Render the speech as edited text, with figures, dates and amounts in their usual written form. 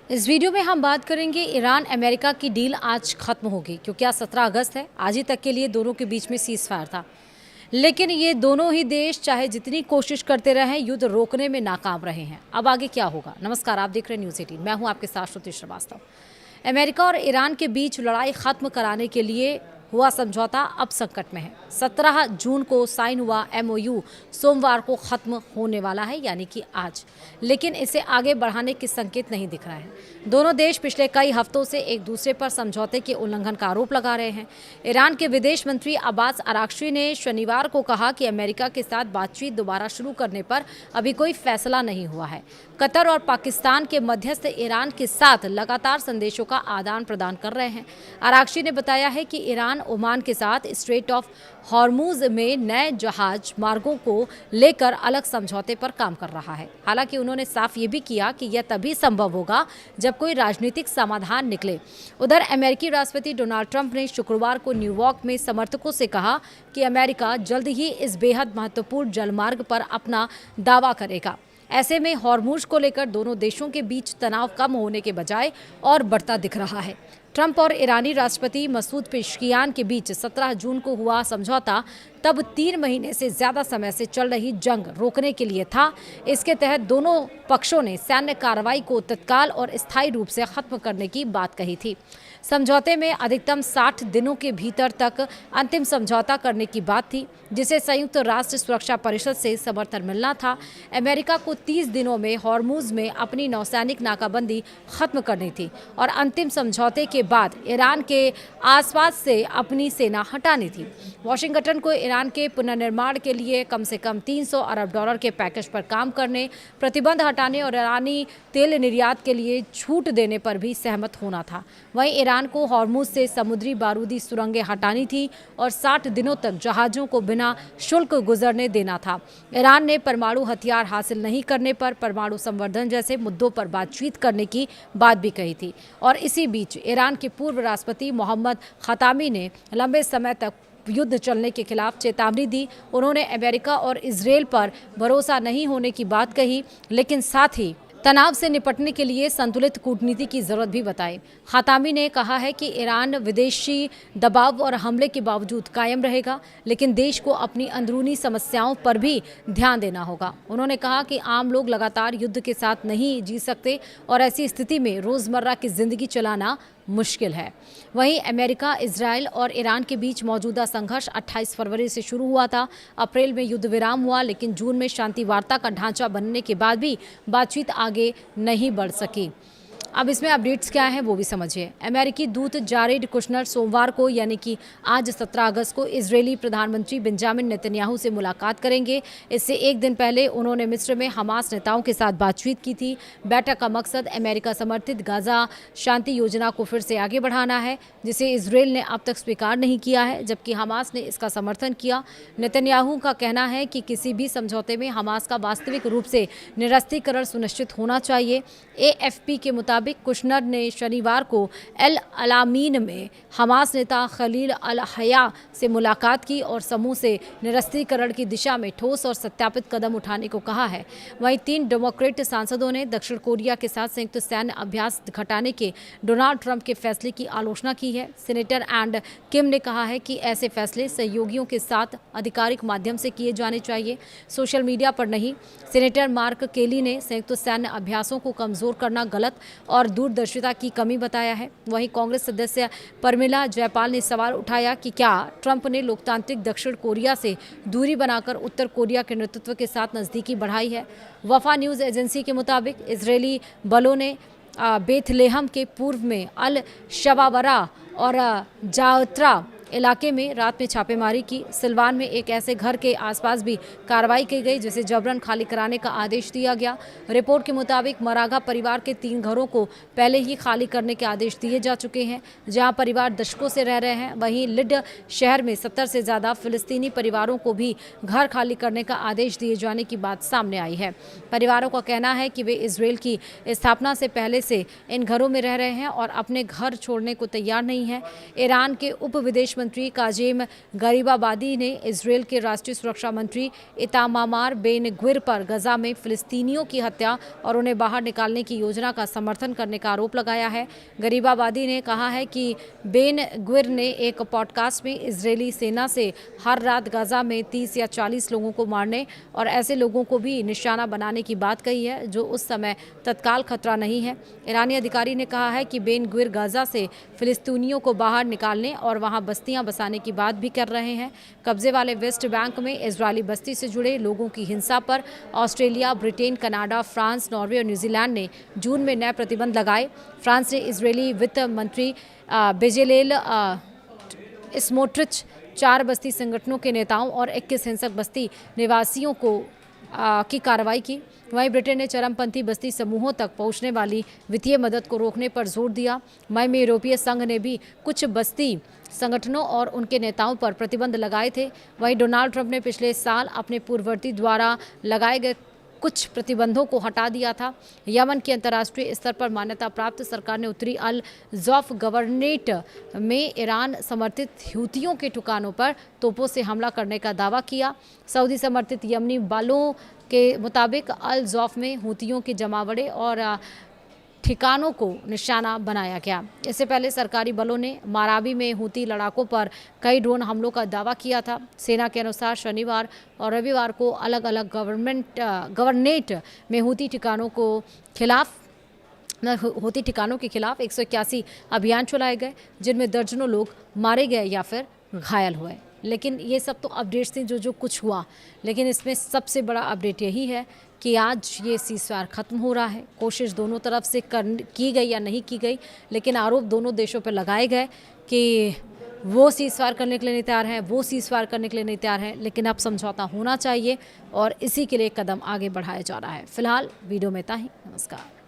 इस वीडियो में हम बात करेंगे ईरान अमेरिका की डील आज खत्म होगी क्योंकि आज 17 अगस्त है। आज ही तक के लिए दोनों के बीच में सीज फायर था, लेकिन ये दोनों ही देश चाहे जितनी कोशिश करते रहे युद्ध रोकने में नाकाम रहे हैं। अब आगे क्या होगा? नमस्कार, आप देख रहे हैं न्यूज़ 18। मैं हूं आपके साथ श्रुति श्रीवास्तव। अमेरिका और ईरान के बीच लड़ाई खत्म कराने के लिए हुआ समझौता अब संकट में है। 17 जून को साइन हुआ एमओयू सोमवार को खत्म होने वाला है, यानी कि आज, लेकिन इसे आगे बढ़ाने के संकेत नहीं दिख रहा है। दोनों देश पिछले कई हफ्तों से एक दूसरे पर समझौते के उल्लंघन का आरोप लगा रहे हैं। ईरान के विदेश मंत्री अब्बास अराक्ची ने शनिवार को कहा कि अमेरिका के साथ बातचीत दोबारा शुरू करने पर अभी कोई फैसला नहीं हुआ है। कतर और पाकिस्तान के मध्यस्थ ईरान के साथ लगातार संदेशों का आदान प्रदान कर रहे हैं। अराक्ची ने बताया है कि ईरान ओमान के साथ स्ट्रेट ऑफ हॉर्मुज में नए जहाज मार्गों को लेकर अलग समझौते पर काम कर रहा है। हालांकि उन्होंने साफ ये भी किया कि यह तभी संभव होगा जब कोई राजनीतिक समाधान निकले। उधर अमेरिकी राष्ट्रपति डोनाल्ड ट्रंप ने शुक्रवार को न्यूयॉर्क में समर्थकों से कहा कि अमेरिका जल्द ही इस बेहद महत्वपूर्ण जलमार्ग पर अपना दावा करेगा। ऐसे में हॉर्मुज को लेकर दोनों देशों के बीच तनाव कम होने के बजाय और बढ़ता दिख रहा है। ट्रंप और ईरानी राष्ट्रपति मसूद पेशकियान के बीच 17 जून को हुआ समझौता तब 3 महीने से ज़्यादा समय से चल रही जंग रोकने के लिए था। इसके तहत दोनों पक्षों ने सैन्य कार्रवाई को तत्काल और स्थायी रूप से खत्म करने की बात कही थी। समझौते में अधिकतम 60 दिनों के भीतर तक अंतिम समझौता करने की बात थी, जिसे संयुक्त राष्ट्र सुरक्षा परिषद से समर्थन मिलना था। अमेरिका को 30 दिनों में हॉर्मुज में अपनी नौसैनिक नाकाबंदी खत्म करनी थी और अंतिम समझौते के बाद ईरान के आसपास से अपनी सेना हटानी थी। वाशिंगटन को ईरान के पुनर्निर्माण के लिए कम से कम $300 अरब के पैकेज पर काम करने, प्रतिबंध हटाने और ईरानी तेल निर्यात के लिए छूट देने पर भी सहमत होना था। वहीं ईरान को हॉर्मुज से समुद्री बारूदी सुरंगें हटानी थी और 60 दिनों तक जहाज़ों को बिना शुल्क गुजरने देना था। ईरान ने परमाणु हथियार हासिल नहीं करने पर परमाणु संवर्धन जैसे मुद्दों पर बातचीत करने की बात भी कही थी। और इसी बीच ईरान के पूर्व राष्ट्रपति मोहम्मद खतामी ने लंबे समय तक युद्ध चलने के खिलाफ चेतावनी दी। उन्होंने अमेरिका और इजरायल पर भरोसा नहीं होने की बात कही, लेकिन साथ ही तनाव से निपटने के लिए संतुलित कूटनीति की जरूरत भी बताई। खतामी ने कहा है कि ईरान विदेशी दबाव और हमले के बावजूद कायम रहेगा, लेकिन देश को अपनी अंदरूनी समस्याओं पर भी ध्यान देना होगा। उन्होंने कहा कि आम लोग लगातार युद्ध के साथ नहीं जी सकते और ऐसी स्थिति में रोजमर्रा की जिंदगी चलाना मुश्किल है। वहीं अमेरिका, इजरायल और ईरान के बीच मौजूदा संघर्ष 28 फरवरी से शुरू हुआ था। अप्रैल में युद्ध विराम हुआ, लेकिन जून में शांति वार्ता का ढांचा बनने के बाद भी बातचीत आगे नहीं बढ़ सकी। अब इसमें अपडेट्स क्या हैं वो भी समझिए। अमेरिकी दूत जारेड कुशनर सोमवार को यानी कि आज 17 अगस्त को इजरायली प्रधानमंत्री बेंजामिन नेतन्याहू से मुलाकात करेंगे। इससे एक दिन पहले उन्होंने मिस्र में हमास नेताओं के साथ बातचीत की थी। बैठक का मकसद अमेरिका समर्थित गाजा शांति योजना को फिर से आगे बढ़ाना है, जिसे इजरायल ने अब तक स्वीकार नहीं किया है, जबकि हमास ने इसका समर्थन किया। नेतन्याहू का कहना है कि किसी भी समझौते में हमास का वास्तविक रूप से निरस्तीकरण सुनिश्चित होना चाहिए। AFP के मुताबिक कुशनर ने शनिवार को एल अलामीन में हमास नेता खलील अल हया से मुलाकात की और समूह से निरस्तीकरण की दिशा में ठोस और सत्यापित कदम उठाने को कहा है। वहीं 3 डेमोक्रेट सांसदों ने दक्षिण कोरिया के साथ संयुक्त सैन्य अभ्यास घटाने के डोनाल्ड ट्रंप के फैसले की आलोचना की है। सीनेटर एंड किम ने कहा है कि ऐसे फैसले सहयोगियों के साथ आधिकारिक माध्यम से किए जाने चाहिए, सोशल मीडिया पर नहीं। सीनेटर मार्क केली ने संयुक्त सैन्य अभ्यासों को कमजोर करना गलत और दूरदर्शिता की कमी बताया है। वहीं कांग्रेस सदस्य परमिला जयपाल ने सवाल उठाया कि क्या ट्रंप ने लोकतांत्रिक दक्षिण कोरिया से दूरी बनाकर उत्तर कोरिया के नेतृत्व के साथ नज़दीकी बढ़ाई है। वफा न्यूज़ एजेंसी के मुताबिक इजरायली बलों ने बेथलेहम के पूर्व में अल शबावरा और जात्रा इलाके में रात में छापेमारी की। सिलवान में एक ऐसे घर के आसपास भी कार्रवाई की गई जिसे जबरन खाली कराने का आदेश दिया गया। रिपोर्ट के मुताबिक मरागा परिवार के 3 घरों को पहले ही खाली करने के आदेश दिए जा चुके हैं, जहां परिवार दशकों से रह रहे हैं। वहीं लिड शहर में 70 से ज़्यादा फिलिस्तीनी परिवारों को भी घर खाली करने का आदेश दिए जाने की बात सामने आई है। परिवारों का कहना है कि वे इजरायल की स्थापना से पहले से इन घरों में रह रहे हैं और अपने घर छोड़ने को तैयार नहीं हैं। ईरान के उप विदेश मंत्री काजेम गरीबाबादी ने इसराइल के राष्ट्रीय सुरक्षा मंत्री इतामार बेन ग्विर पर गजा में फिलिस्तीनियों की हत्या और उन्हें बाहर निकालने की योजना का समर्थन करने का आरोप लगाया है। गरीबाबादी ने कहा है कि बेन ग्विर ने एक पॉडकास्ट में इजरायली सेना से हर रात गजा में 30 या 40 लोगों को मारने और ऐसे लोगों को भी निशाना बनाने की बात कही है जो उस समय तत्काल खतरा नहीं है। ईरानी अधिकारी ने कहा है कि बेन ग्विर गाजा से फिलिस्तीनियों को बाहर निकालने और वहां बस्तियां बसाने की बात भी कर रहे हैं। कब्जे वाले वेस्ट बैंक में इजरायली बस्ती से जुड़े लोगों की हिंसा पर Australia, Britain, Canada, France, Norway और न्यूजीलैंड ने जून में नए प्रतिबंध लगाए। फ्रांस ने इजरायली वित्त मंत्री बेजेलेल स्मोट्रिच 4 बस्ती संगठनों के नेताओं और 21 हिंसक बस्ती निवासियों की कार्रवाई की। वहीं ब्रिटेन ने चरमपंथी बस्ती समूहों तक पहुंचने वाली वित्तीय मदद को रोकने पर जोर दिया। मई में यूरोपीय संघ ने भी कुछ बस्ती संगठनों और उनके नेताओं पर प्रतिबंध लगाए थे। वहीं डोनाल्ड ट्रंप ने पिछले साल अपने पूर्ववर्ती द्वारा लगाए गए कुछ प्रतिबंधों को हटा दिया था। यमन की अंतर्राष्ट्रीय स्तर पर मान्यता प्राप्त सरकार ने उत्तरी अल ज़ौफ गवर्नेट में ईरान समर्थित हूतियों के ठिकानों पर तोपों से हमला करने का दावा किया। सऊदी समर्थित यमनी बालों के मुताबिक अल ज़ौफ में हूतियों के जमावड़े और ठिकानों को निशाना बनाया गया। इससे पहले सरकारी बलों ने माराबी में हूती लड़ाकों पर कई ड्रोन हमलों का दावा किया था। सेना के अनुसार शनिवार और रविवार को अलग अलग गवर्नेट में हूती ठिकानों के खिलाफ 181 अभियान चलाए गए, जिनमें दर्जनों लोग मारे गए या फिर घायल हुए। लेकिन ये सब तो अपडेट्स थी जो कुछ हुआ, लेकिन इसमें सबसे बड़ा अपडेट यही है कि आज ये सीज़फायर ख़त्म हो रहा है। कोशिश दोनों तरफ से की गई या नहीं की गई, लेकिन आरोप दोनों देशों पर लगाए गए कि वो सीज़फायर करने के लिए नहीं तैयार हैं, वो सीज़फायर करने के लिए नहीं तैयार हैं, लेकिन अब समझौता होना चाहिए और इसी के लिए कदम आगे बढ़ाया जा रहा है। फिलहाल वीडियो में इतना ही। नमस्कार।